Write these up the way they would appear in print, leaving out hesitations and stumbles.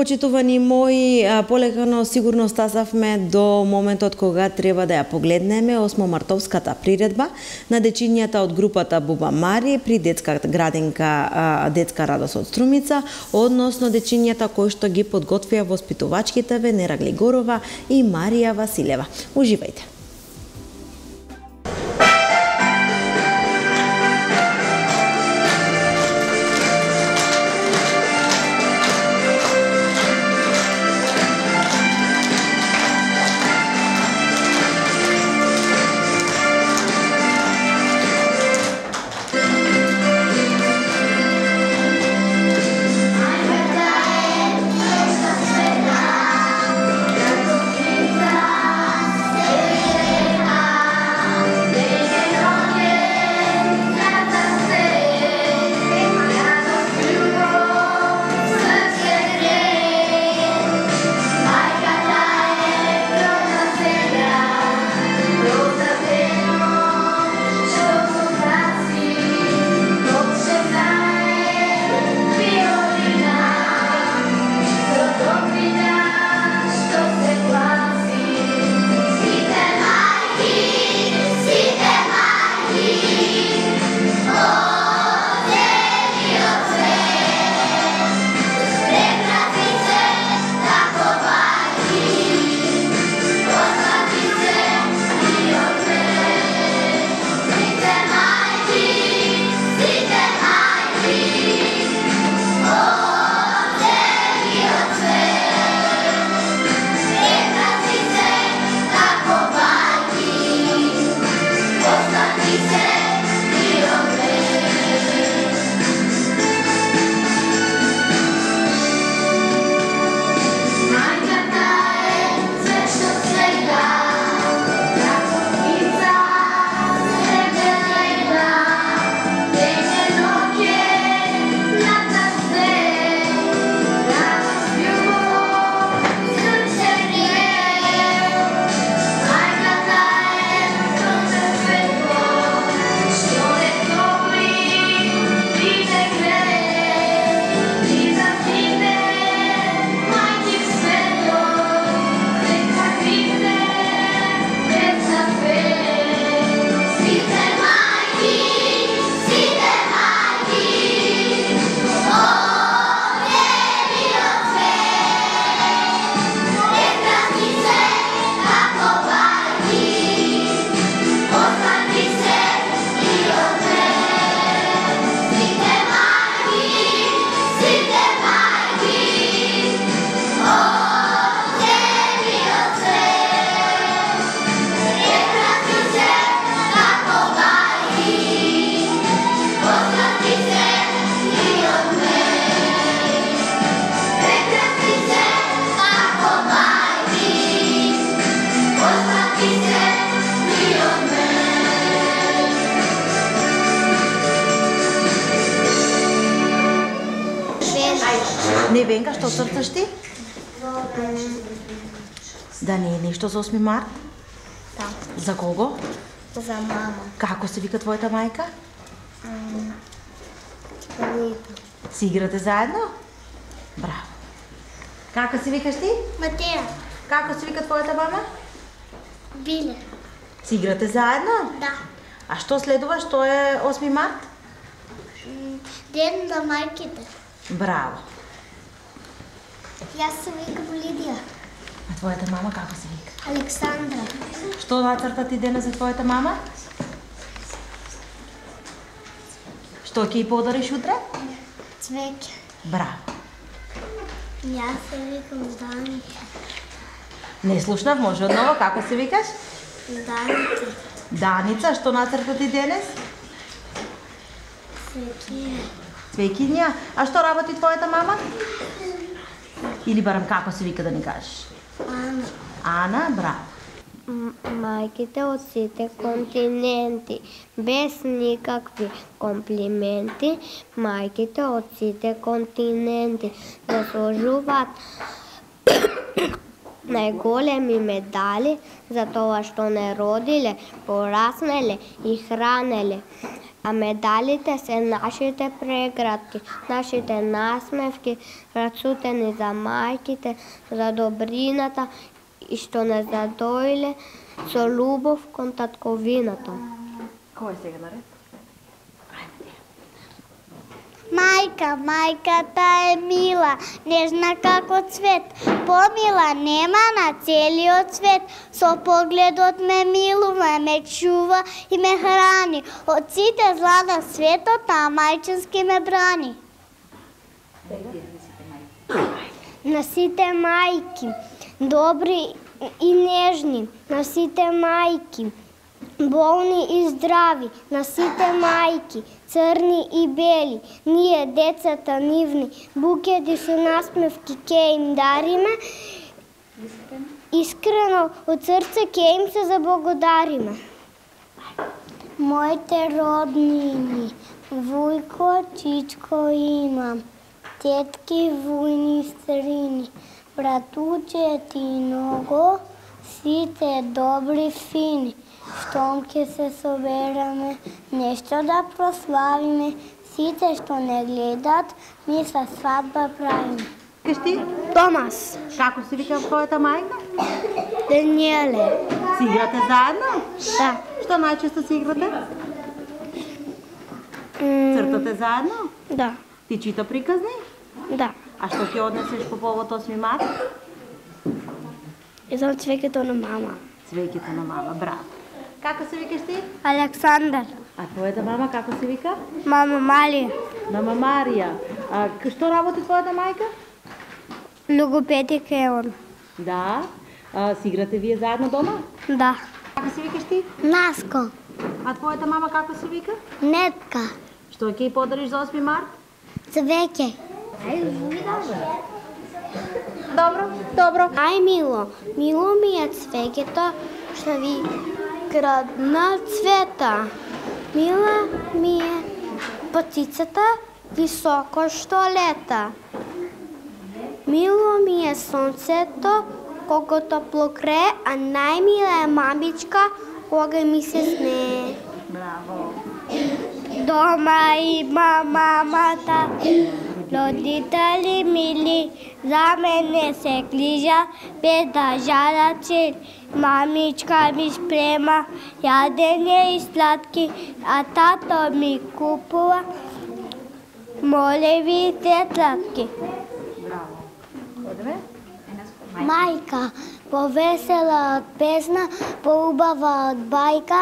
Почитувани мои, полека сигурно стасавме до моментот кога треба да ја погледнеме 8 мартовската приредба на дечињата од групата Буба Мари при детска градинка Детска радост од Струмица, односно дечињата кои што ги подготвија воспитувачките Венера Глигорова и Марија Василева. Уживајте. Невенка, што црташ ти? Да не е нешто за 8 март? Да. За кого? За мама. Како се вика твојата мајка? Анита. Си играте заедно? Браво. Како се викаш ти? Матеја. Како се вика твојата мама? Биле. Си играте заедно? Да. А што следува? Што е 8 март? Ден на мајките. Браво. Јас се викам Лидија. А твојата мама како се вика? Александра. Што нацрта ти денес за твојата мама? Што ќе ја подариш утре? Цвеќе. Браво. Јас се викам Даница. Не слушнав, може одново, како се викаш? Даница. Даница, што нацрта ти денес? Цвеќе. Цвекиња. А што работи твојата мама? Или барам како се вика да ни кажеш? Ана. Ана, браво. Мајките од сите континенти, без никакви комплименти, мајките од сите континенти заслужуваат најголеми медали за тоа што не родиле, пораснеле и хранеле. А медалите се нашите преградки, нашите насмевки, рацутени за мајките, за добрината и што не задоиле со љубов кон татковината. Кој е сега наред? Мајка, мајката е мила, нежна како цвет, помила нема на целиот свет. Со погледот ме милува, ме чува и ме храни. Од сите зла на светот, а мајчински ме брани. На сите мајки, добри и нежни, на сите мајки, болни и здрави, на сите мајки, црни и бели, ние децата нивни, букети со насмевки ке им дариме, искрено од срце ке им се заблагодариме. Моите роднини, вујко, чичко имам, тетки, вујни, стрини, братучети много, сите добри, фини. Штом ке се собераме, нешто да прославиме, сите што не гледат, ми са свадба правиме. Каш ти? Томас, Како се вика твојата мајка? Даниеле, Си играте заедно? да, Што најчесто си играте? Цртате заедно? да, Ти чита приказни? да. А што ќе однесеш по повод 8 март? Едно цвеќето на мама. Цвеќето на мама, браво. Како се викаш ти? Александар, А твојата мама како се вика? мама Мали, Мама Марија. А што работи твојата мајка? логопедик е он. Да. Си играте вие заедно дома? Да. Како се викаш ти? Наско, А твојата мама како се вика? нетка, Што ќе ја подариш за 8 март? цвеќе. Добро. Ај, мило, мило ми е цвеќето што ви крадна цвета. Мила ми е птицата високо што лета. Мило ми е сонцето кога топло грее, а најмила е мамичка кога ми се снее. Браво. Дома има мамата, родители мили, за мене се грижа, без да жала цели. Мамичка ми спрема ядење и сладки, а тато ми купува молеви тетрадки. Браво. Одеме? Мајка, повесела од песна, поубава од бајка,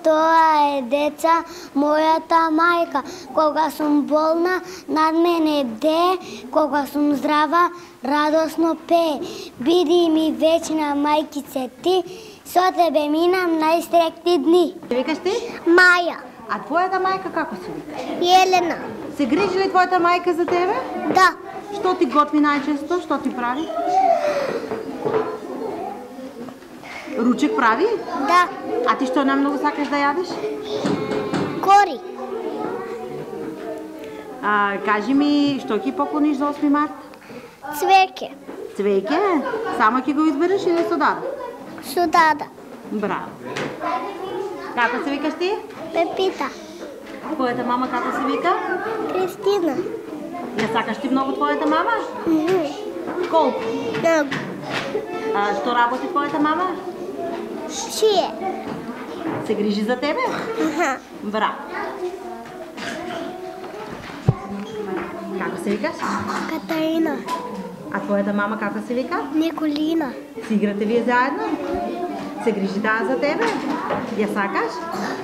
тоа е деца, мојата мајка. Кога сум болна, над мене бдее, кога сум здрава, радосно пее. Биди ми вечна мајкице ти, со тебе минам најстрекни дни. Се викаш ти? Маја, А твојата мајка како се вика? Елена, Се грижи ли твојата мајка за тебе? да, Што ти готви најчесто? Што ти прави? Ручек прави? да, А ти што најмногу сакаш да јадеш? кори, Кажи ми, што ќе поклониш за 8 март? цвеќе, Цвеќе? Само ќе го избереш или со дада? судада, Браво. Како се викаш ти? Пепита, Твојата мама како се вика? Кристина, Ја сакаш ти многу твојата мама? Колку? много, Што работи твојата мама? шие, Се грижи за тебе? аха, Браво. Како се викаш? Катарина, А твојата мама како се вика? Николина, Си играте вие заедно? Се грижи таа за тебе? Ја сакаш?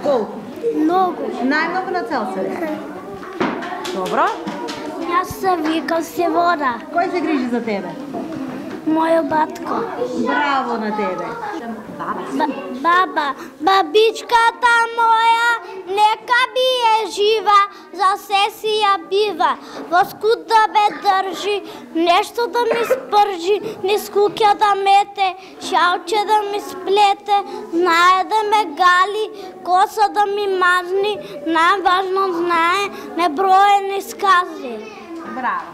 Колку? много. Најмногу на цел свет. Добро. Јас се викам Севора, Кој се грижи за тебе? мојо батко. Браво на тебе. Баба, бабичката моја, нека би е жива, за се си ја бива. Во скут да ме држи, нешто да ми спржи, низ куќа да мете, шалче да ми сплете, знае да ме гали, коса да ми мазни, најважно знае, неброени скази. Браво.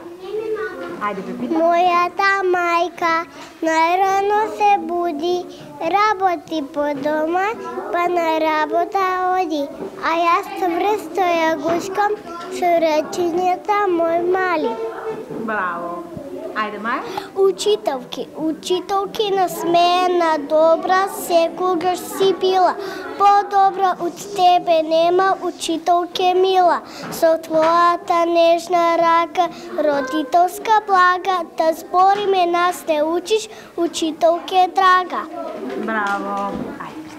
Ајде, Пепита. Мојата мајка најрано се буди, работи по дома, па на работа оди. А јас врсто ја гушкам со речењата мој мали. Браво. Ајде, Маја. Учителки насмеена, добра, секогаш си била. По-добра од тебе нема, учителке мила. Со твојата нежна рака, родителска блага, да збориме нас не учиш, учителке драга. Браво. Ајде.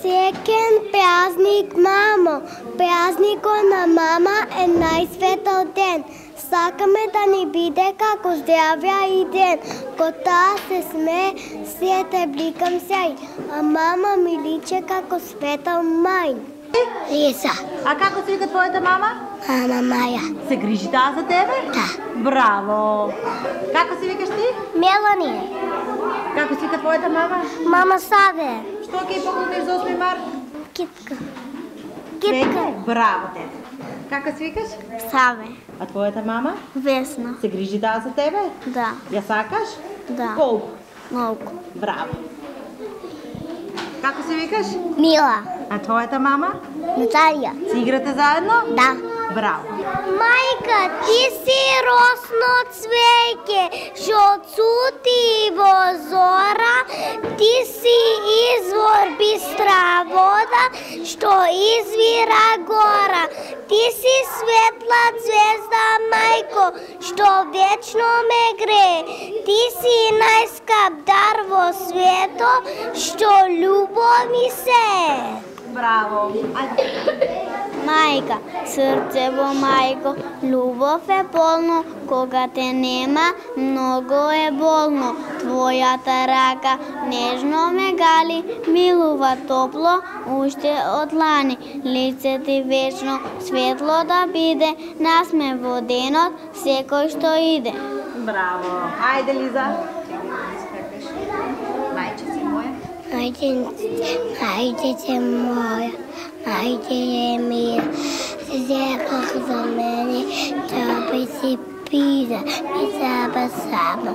Секен празник, мамо, празникот на мама е најсветол ден. Сакаме да ни биде како здравја и ден. Ко таа се смее, свете бликам сјај, а мама ми личе како светол мај. Лиза. А како се вика твојата мама? Мама Маја. Се грижи таа за тебе? Да. Браво. Како се викаш ти? Мелани. Како се вика твојата мама? Мама Саве. Што ќе поклониш за 8 март? Китка. Цвеќе? Браво, тете. Како се викаш? Саве. А твојата мама? Весна. Се грижи таа за тебе? Да. Ја сакаш? Да. Колку? Малку. Браво. Како се викаш? Мила. А твојата мама? Наталија. Си играте заедно? Да. Браво. Мајка, ти си росно цвеќе, што цути во зора, ти си извор бистра вода, што извира гора. Ти си светла звезда, мајко, што вечно ме грее. Ти си најскап дар во свето, што љубов ми се. Браво. Мајка, срцево мајко, љубов е полно, кога те нема, многу е болно. Твојата рака нежно ме гали, милува топло, уште од лани. Лице ти вечно, светло да биде, насме во денот, секој што иде. Браво. Ајде, Лиза. Мајче си моја. Мајче моја, мајче е мира, се зекох за мене, тобе си пида, ми саба саба,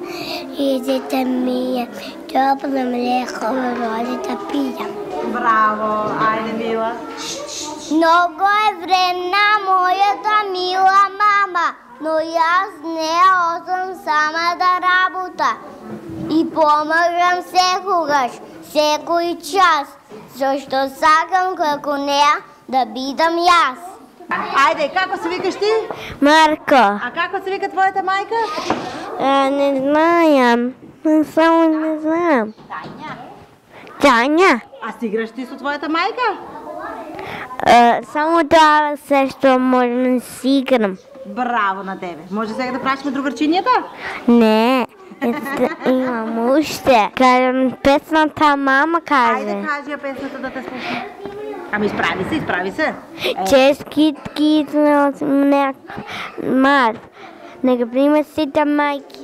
идете мија, топло млеко роди да пијам. Браво. Ајде, Мила. Много е вредна мојата мила мама, но јас не одам сама да работа и помагам секогаш, секој час, зашто сакам како неа да бидам јас. Ајде, како се викаш ти? Марко. А како се вика твојата мајка? Не знајам, само не знам. Тања. Тања. А си играш ти со твојата мајка? Само тоа се што можам да си играм. Браво на тебе. Може сега да прашаме другарчињата? Не, имам уште. Кажам песната мама каже. Ајде, кажи ја песната да те слушам. Ами исправи се. Честитки од Март. Нека приме сите мајки.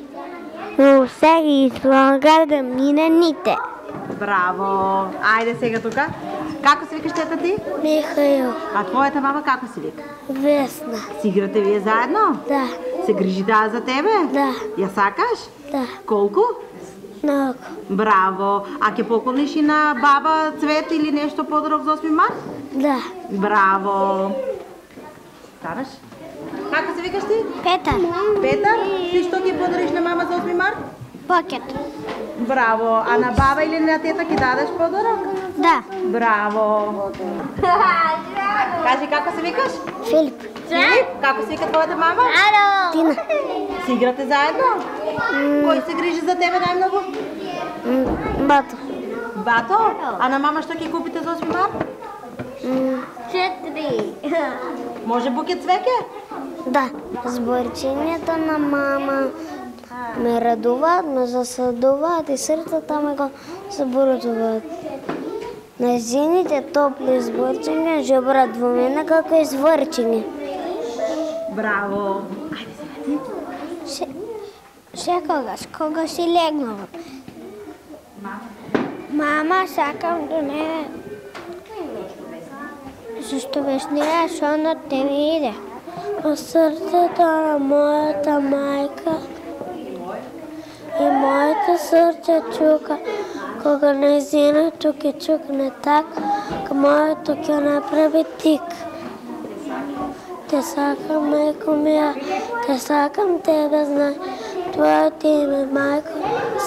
Но сега слага да мине ните. Браво. Ајде сега тука. Како се викаш тета ти? Михаил. А твојата мама како се вика? Весна. Си играте вие заедно? Да. Се грижи таа за тебе? Да. Ја сакаш? Да. Колку? Многу. Браво. А ќе поклониш и на баба цвет или нешто подарок за 8 март? Да. Браво. Станеш? Како се викаш ти? Петар. Петар? Ти што ќе подариш на мама за 8 март? Пакет. Браво. А на баба или на тета ќе дадеш подарок? Да. Браво. Кажи како се викаш? Филип. Филип? Како се вика твојата мама? Ало. Тина. Си играте заедно? Кој се грижи за тебе најмногу? Бато. Бато? А на мама што ќе купите за 8 март? 4. Може букет цвеќе? Да. Зборчењето на мама ме радуваат, ме засадуваат и срцата ме го заборотуваат. Нејзините топли зборчења жебрат во мене како изврчење. Браво. Ајде сега ти. Секогаш, кога си легнала. Мама, сакам до мене. Зашто веснија сонот не ми иде. Во срцето на мојата мајка и моето сърце чука, кога незиното ке чукне так, моето ке направи тик. Те сакам, майко мија, те сакам тебе, знай, твоето име, майко,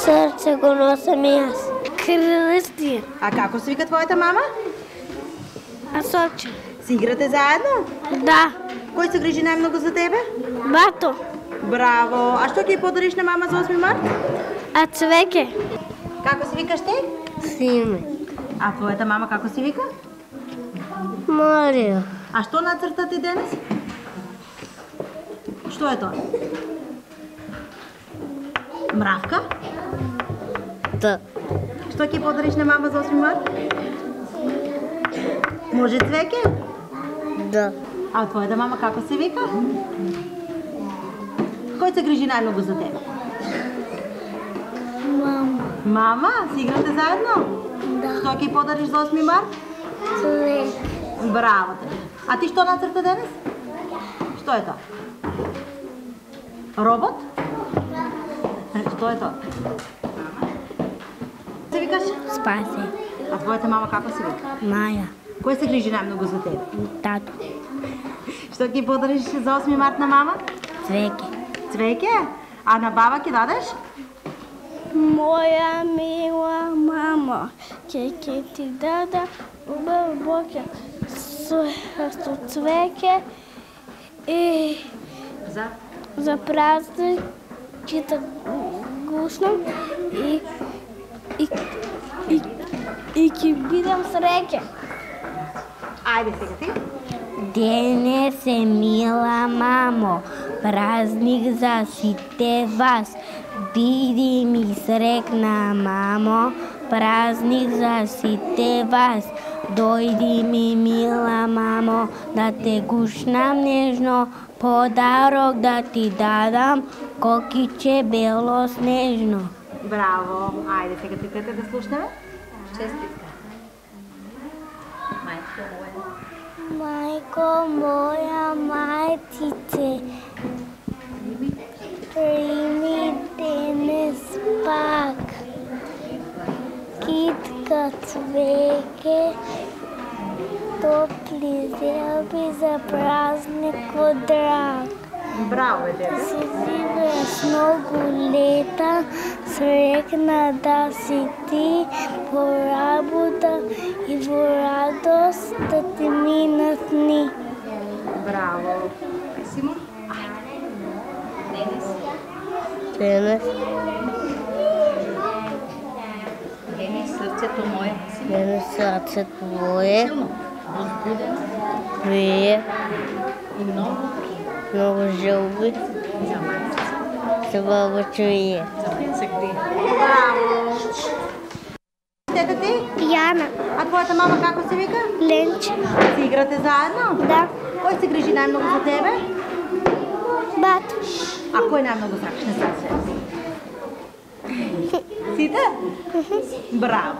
сърце го носам и аз. Кристия. А како се вика твоята мама? Асоче. Си играте заедно? Да. Кој се грижи најмногу за тебе? Бато. Браво! А што ќе подариш на мама за 8 март? А цвеќе? Како се викаш ти? Симе. А твоята мама како се вика? Марија. А што нацрта ти денес? Што е тоа? Мравка? Да. Што ќе подариш на мама за 8 март? Може цвеќе? Да. А твоята мама како се вика? Кој се грижи најмногу за тебе? Мама. Мама? Си играте заедно? Да. Што ќе подариш за 8 март? Цвеќе. Браво те. А ти што нацрта денес? Што е тоа? Робот? Што е тоа? Се викаш? Спасе. А твоята мама како се вика? Маја. Кој се грижи најмногу за тебе? Тато. Што ќе подариш за 8 март на мама? Цвеќе. Цвеќе? А на баба ќе дадеш? Моја мила мамо, ќе ти дада убав бокет со цвеќе и за празник ќе те гушнам и ќе бидам среќен. Ајде сега ти. Денес е, мила мамо, празник за сите вас. Биди ми срекна, мамо, празник за сите вас. Дојди ми, мила мамо, да те гушнам нежно, подарок да ти дадам, кокиче бело снежно. Браво! Ајде сега ти тете да слушнеме. Честитка. Мајко моја, мајчице, прими денес пак китка, цвеќе, топли зелби за празникот драг. Браво, дете. Си живееш многу лета, срекна да си ти, во работа и во радост да ти минат дни. Браво. Симон? Денес. Денес срцето мое. Денес срцето мое. Силно. Возбуден. Вие. И много. Много жълби. За майка. За баба чуе. За мен се крие. Браво. Тета ти? Яна. А твоята мама како се вика? Ленче. Си играте заедно? Да. Кој се грижи најмногу за тебе? Бат. А кој најмногу сакаш на свет? Сите? Браво.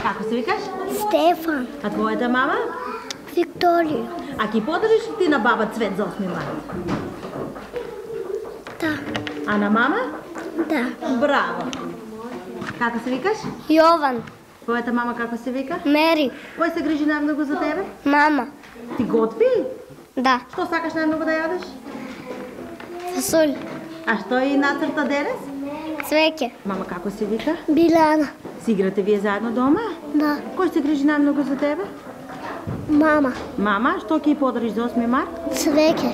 Како се викаш? Стефан. А твоята мама? Викторија. А ќе подариш ли ти на баба цвет за 8 март? Да. А на мама? Да. Браво. Како се викаш? Јован. Твоята мама како се вика? Мери. Кој се грижи најмногу за тебе? Мама. Ти готви? Да. Што сакаш најмногу да јадеш? Фасоль. А што и нацрта денес? Цвеќе. Мама како се вика? Биляна. Си играте вие заедно дома? Да. Кој се грижи најмногу за тебе? Мама. Мама, што ќе подариш за 8 март? Цвеќе.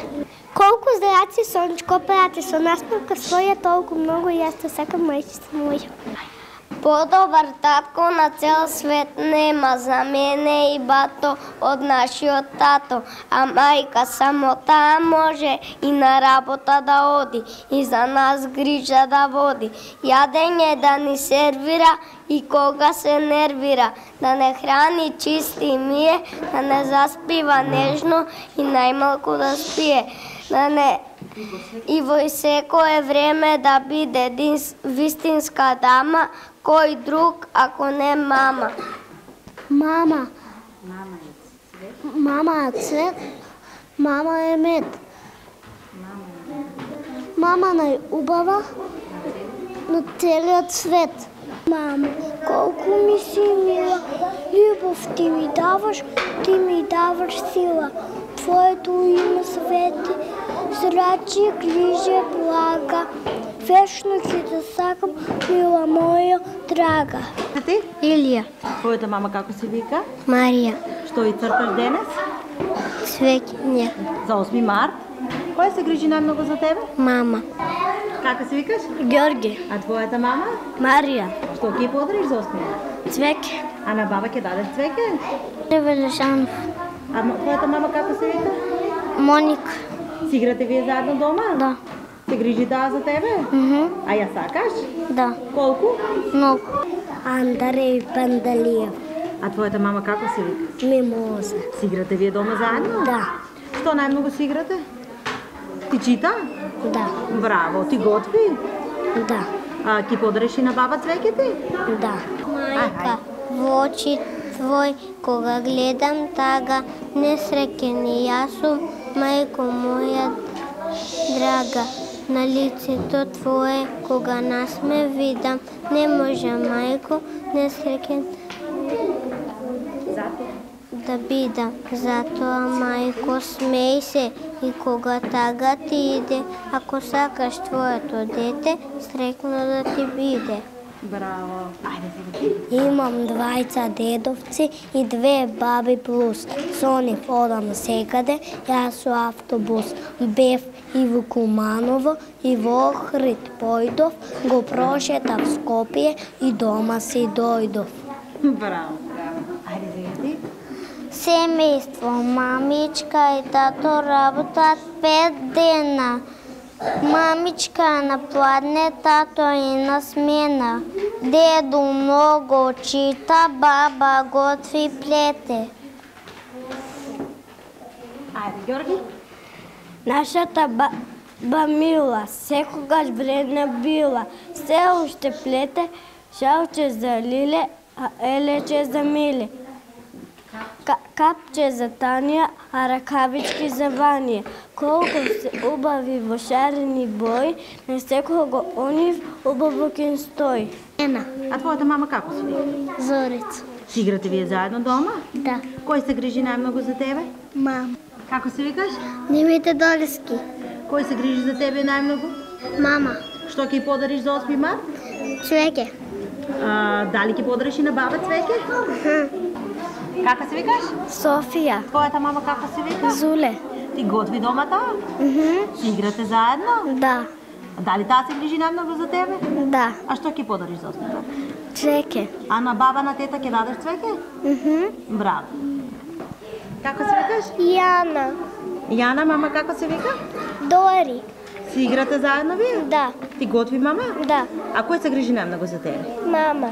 Колку зраци сончко прати со насмевка своја толку многу и јас те сакам, мајчица моја. Подобар татко на цел свет нема, за мене и бато од нашиот тато, а мајка само таа може и на работа да оди, и за нас грижа да води. Јадење да ни сервира и кога се нервира, да не храни, чисти и мие, да не заспива нежно и најмалку да спие, да не и во секое време да биде вистинска дама, кој друг ако не мама. Мама. Мама е цвет. Мама е мед. Мама најубава. на целият свет. Мамо, колко ми си мила, любов ти ми даваш сила. Твоето име свети, зрачи, грижа, блага. Вечно ти да сакам, мила моя драга. А ти? Илия. Твоята мама како се вика? Мария. Што и црташ денес? Свекиня. За 8 март? Кој се грижи најмногу за тебе? Мама. Како се викаш? Георги. А твоята мама? Мария. Што ќе подариш за 8 март? Цвеке. А на баба ќе дадеш цвеќе? Ревелешанов. А твоята мама како се вика? Моника. Си играте вие заедно дома? Да. Се грижи таа за тебе? А ја сакаш? Да. Колку? Много. Андрей Пандалиев. А твоята мама како се вика? Мимоза. Си играте вие дома заедно? Да. Што најмногу си играте? Ти чита? Да. Браво, ти готви? Да. А ќе подариш и на баба цвеќите? Да. Майка, в очи твој, кога гледам тага, несреќен и јас сум, мајко моја драга. На лицето твое, кога нас ме видам, не може, мајко, несреќен да бидам. Затоа, мајко, смеј се и кога тага ти иде, ако сакаш твоето дете, среќно да ти биде. Браво. Ајде си. Имам двајца дедовци и 2 баби плюс. Со нив одам секаде, јас со автобус. Бев и во Куманово и во Охрид појдов, го прошетав Скопје и дома си дојдов. Браво. Ајде си. Семејство, мамичка и тато работат 5 дена. Мамичка на пладне, тато и на смена. Дедо много чита, баба готви плете. Ајде, Георги. Нашата баба Мила секогаш вредна била. Се уште плете, шалче за Лиле, а елече за Миле. Капче за Танија, а ракавички за Ванија. Колку се убави во шарени бои, на секого онив убаво кен стои. Ена. А твојата мама како се вика? Зорица. Си играте вие заедно дома? Да. Кој се грижи најмногу за тебе? Мам. Како се викаш? Димите Долески. Кој се грижи за тебе најмногу? Мама. Што ќе подариш за 8 март? Цвеке. Дали ќе подариш и на баба цвеќе? Како се викаш? Софија. Твојата мама како се вика? Зуле. Ти готви дома таа? Си играте заедно? Да. Дали таа се грижи најмногу за тебе? Да. А што ќе подариш за 8 март? Цвеке. А на баба, на тета ќе дадеш цвеќе? Браво. Како се викаш? Јана. Јана, мама како се вика? Дори. Си играте заедно вие? Да. Ти готви мама? Да. А кој се грижи најмногу за тебе? Мама.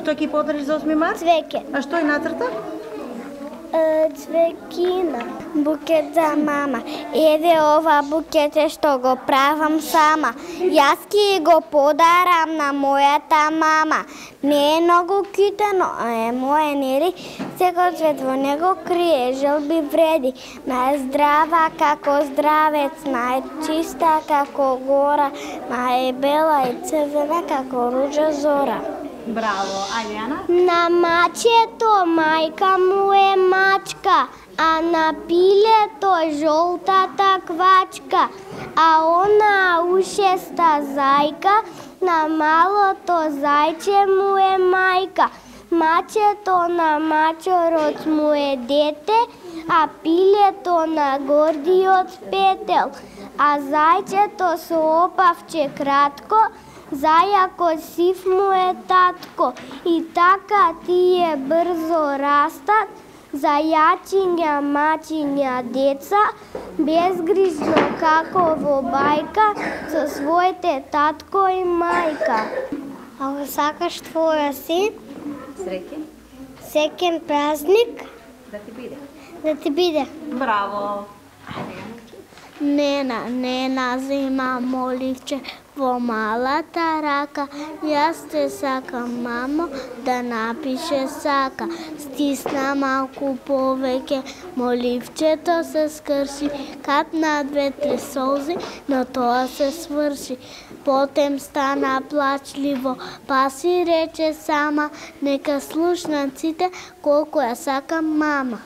Што ќе подариш за 8 март? Цвеке. А што и нацрта? Цвекина. Букет за мама. Еве ова букете што го правам сама. Јас ќе го подарам на мојата мама. Не е многу китено, а е моје нели. Секој цвет во него крие желби вреди. Најздрава како здравец, најчиста како гора, најбела и црвена како руџа зора. Браво. Ајде, Јана. На мачето мајка му е мачка, а на пилето жолтата квачка, а она ушеста зајка, на малото зајче му е мајка. Мачето на мачорот му е дете, а пилето на гордиот петел, а зајчето со опавче кратко, зајако сив му е татко. И така тие брзо растат, зајачиња, мачиња деца, безгрижно како во бајка, со своите татко и мајка. Ако сакаш твоја син, Среќен. секен празник, Да ти биде. да ти биде. Браво. Нена, нена, зима моливче, Во малата рака, јас те сакам, мамо, да напише сака. Стисна малку повеќе, моливчето се скрши, капна 2-3 солзи, но тоа се сврши. Потем стана плачливо, па си рече сама, нека слушнат сите колку ја сакам мама.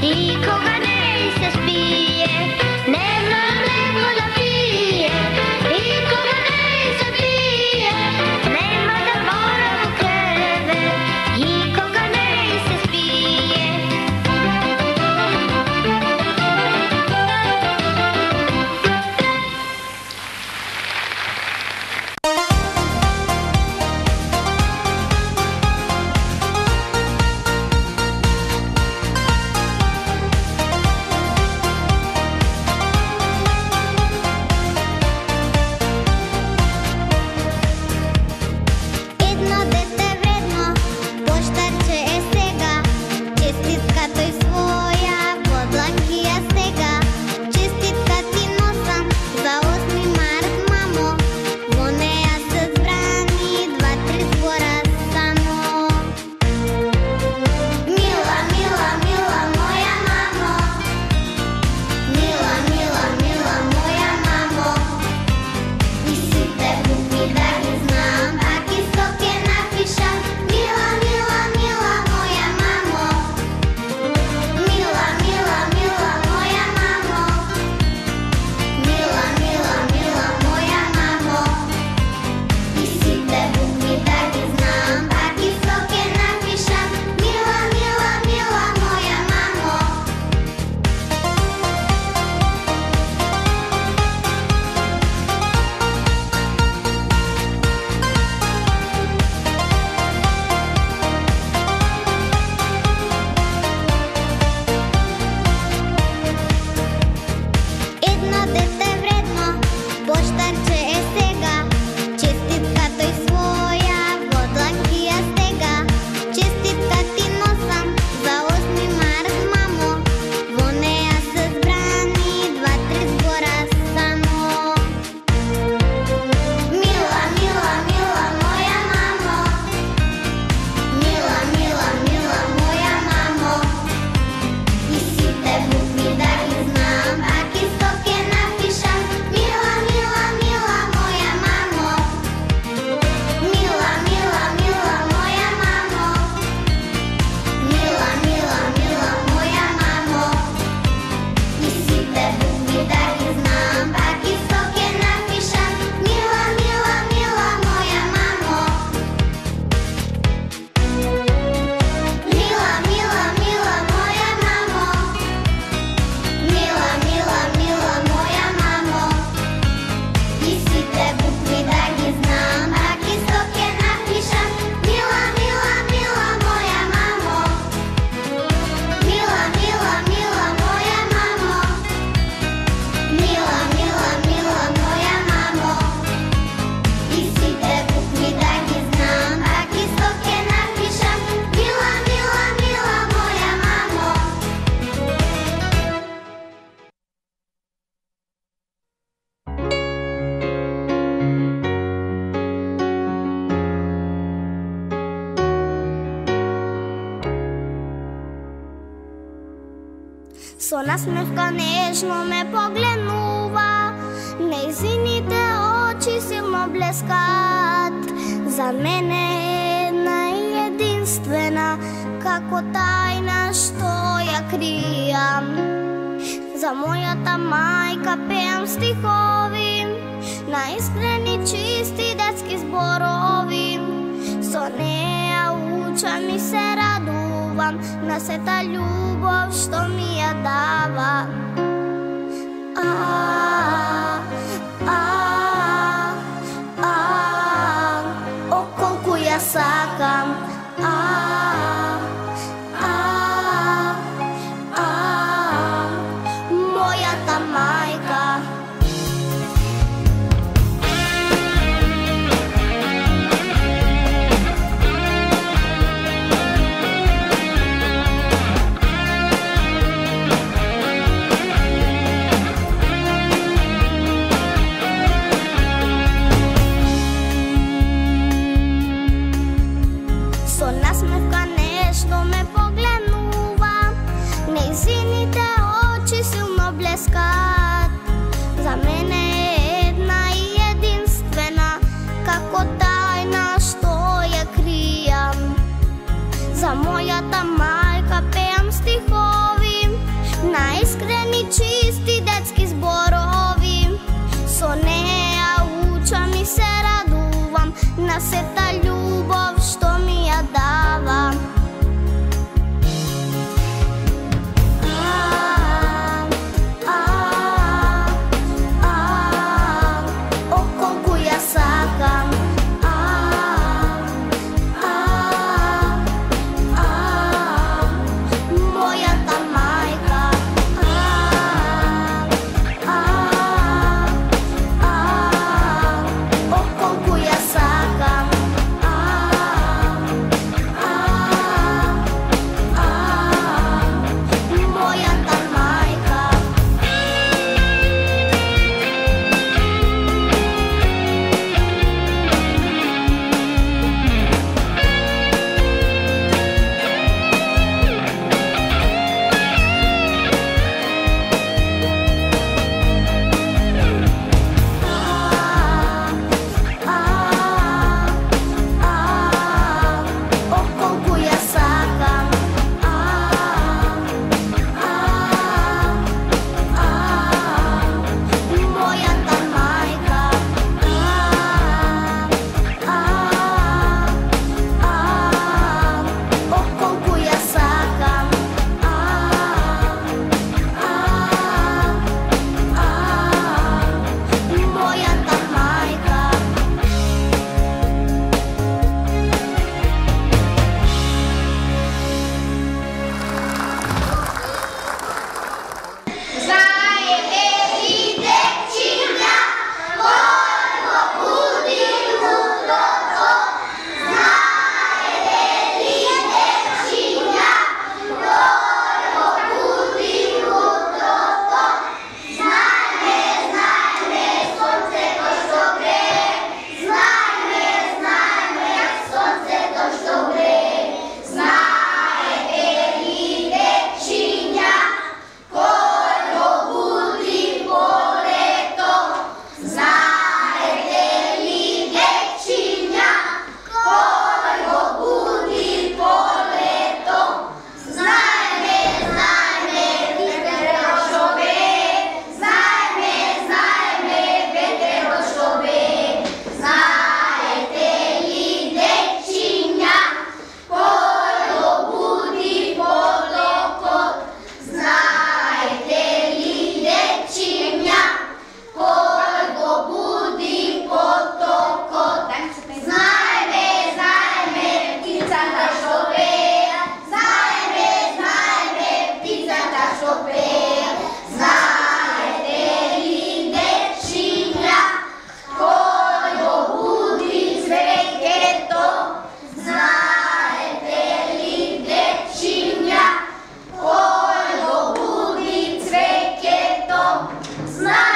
Nikoga ne se spije, nema Со насмевка нежно ме погледнува, нејзините очи силно блескат. За мене една и единствена, како тајна што ја кријам. За мојата мајка пеам стихови, на искрени, чисти детски зборови. Со неја учам и се радувам на сета љубов што ми ја дава. О, колку ја сакам. Мојата мајка. Со насмевка нежно ме погледнува, нејзините очи силно блескат. За мене е една и единствена, како тајна што ја кријам. За мојата мајка пеам стихови, на искрени, чисти детски зборови. Со неја учам и се радувам на сета љубов што ми ја дава. О, колку ја сакам. Мојата мајка. О, колку ја сакам. Мојата мајка. О, колку ја сакам. Мојата мајка. О, колку ја сакам. Мојата мајка. Знаете ли, дечиња, колко буди утрото? Знаете ли, дечиња, колко буди утрото? Знајме, знајме, сонцето што грее. Знајме, знајме, сонцето што грее. Знаете ли, дечиња, колко буди полето? Знаете ли, дечиња, колко буди полето? Знајме, знајме, ветеро што вее. Знајме, знајме, ветеро што вее. Знаете ли, дечиња, колко буди потокот? Знаете ли, дечиња, колко буди потокот? Знаеме, знаеме, птицата што пее. Знаеме, знаеме, птицата што пее. Знаете ли, дечиња, колко буди цвеќето? Знаете ли, дечиња, колко буди цвеќето? Знаете